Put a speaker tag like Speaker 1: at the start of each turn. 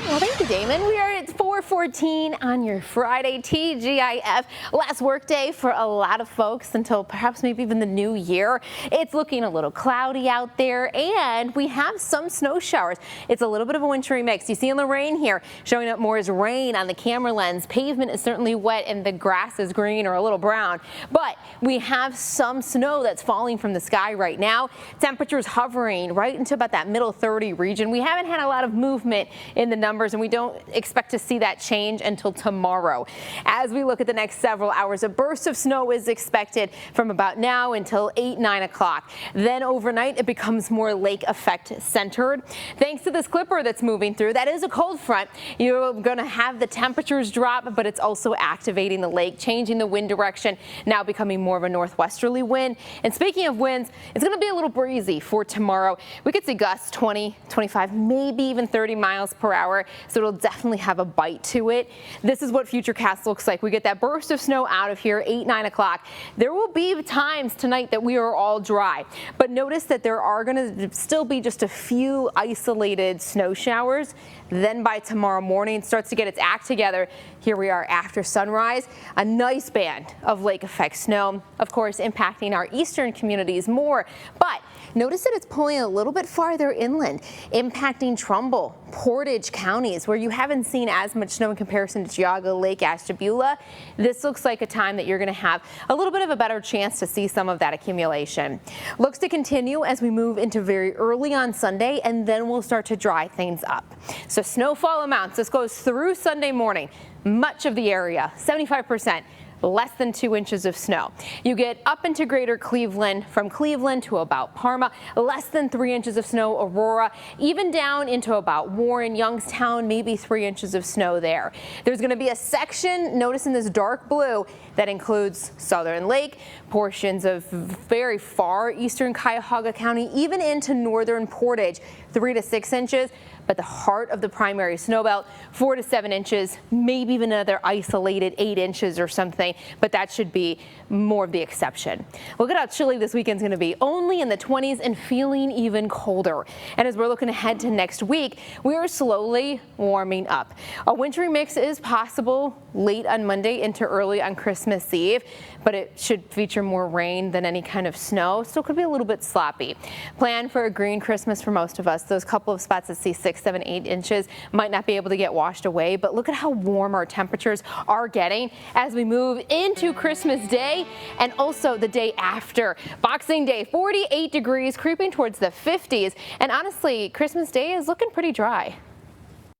Speaker 1: Well, thank you, Damon. We are at 4:14 on your Friday TGIF. Last work day for a lot of folks until perhaps maybe even the new year. It's looking a little cloudy out there, and we have some snow showers. It's a little bit of a wintry mix. You see in the rain here, showing up more as rain on the camera lens. Pavement is certainly wet and the grass is green or a little brown, but we have some snow that's falling from the sky right now. Temperatures hovering right into about that middle 30 region. We haven't had a lot of movement in the numbers, and we don't expect to see that change until tomorrow. As we look at the next several hours, a burst of snow is expected from about now until 8-9 o'clock. Then overnight, it becomes more lake effect centered. Thanks to this clipper that's moving through, that is a cold front. You're going to have the temperatures drop, but it's also activating the lake, changing the wind direction, now becoming more of a northwesterly wind. And speaking of winds, it's going to be a little breezy for tomorrow. We could see gusts 20, 25, maybe even 30 miles per hour. So it'll definitely have a bite to it. This is what Futurecast looks like. We get that burst of snow out of here, 8-9 o'clock. There will be times tonight that we are all dry, but notice that there are going to still be just a few isolated snow showers. Then by tomorrow morning, it starts to get its act together. Here we are after sunrise, a nice band of lake effect snow, of course, impacting our eastern communities more. But notice that it's pulling a little bit farther inland, impacting Trumbull, Portage counties, where you haven't seen as much snow in comparison to Geauga, Lake Ashtabula. This looks like a time that you're going to have a little bit of a better chance to see some of that accumulation. Looks to continue as we move into very early on Sunday, and then we'll start to dry things up. So snowfall amounts, this goes through Sunday morning. Much of the area, 75%. Less than 2 inches of snow. You get up into greater Cleveland, from Cleveland to about Parma, less than 3 inches of snow, Aurora, even down into about Warren, Youngstown, maybe 3 inches of snow there. There's going to be a section, notice in this dark blue, that includes Southern Lake, portions of very far eastern Cuyahoga County, even into northern Portage, 3 to 6 inches. But the heart of the primary snow belt, 4 to 7 inches, maybe even another isolated 8 inches or something, but that should be more of the exception. Look at how chilly this weekend's going to be, only in the 20s and feeling even colder. And as we're looking ahead to next week, we are slowly warming up. A wintry mix is possible late on Monday into early on Christmas Eve, but it should feature more rain than any kind of snow. Still could be a little bit sloppy. Plan for a green Christmas for most of us. Those couple of spots that see 6, 7, 8 inches might not be able to get washed away, but look at how warm our temperatures are getting as we move into Christmas Day and also the day after. Boxing Day, 48 degrees, creeping towards the 50s, and honestly, Christmas Day is looking pretty dry.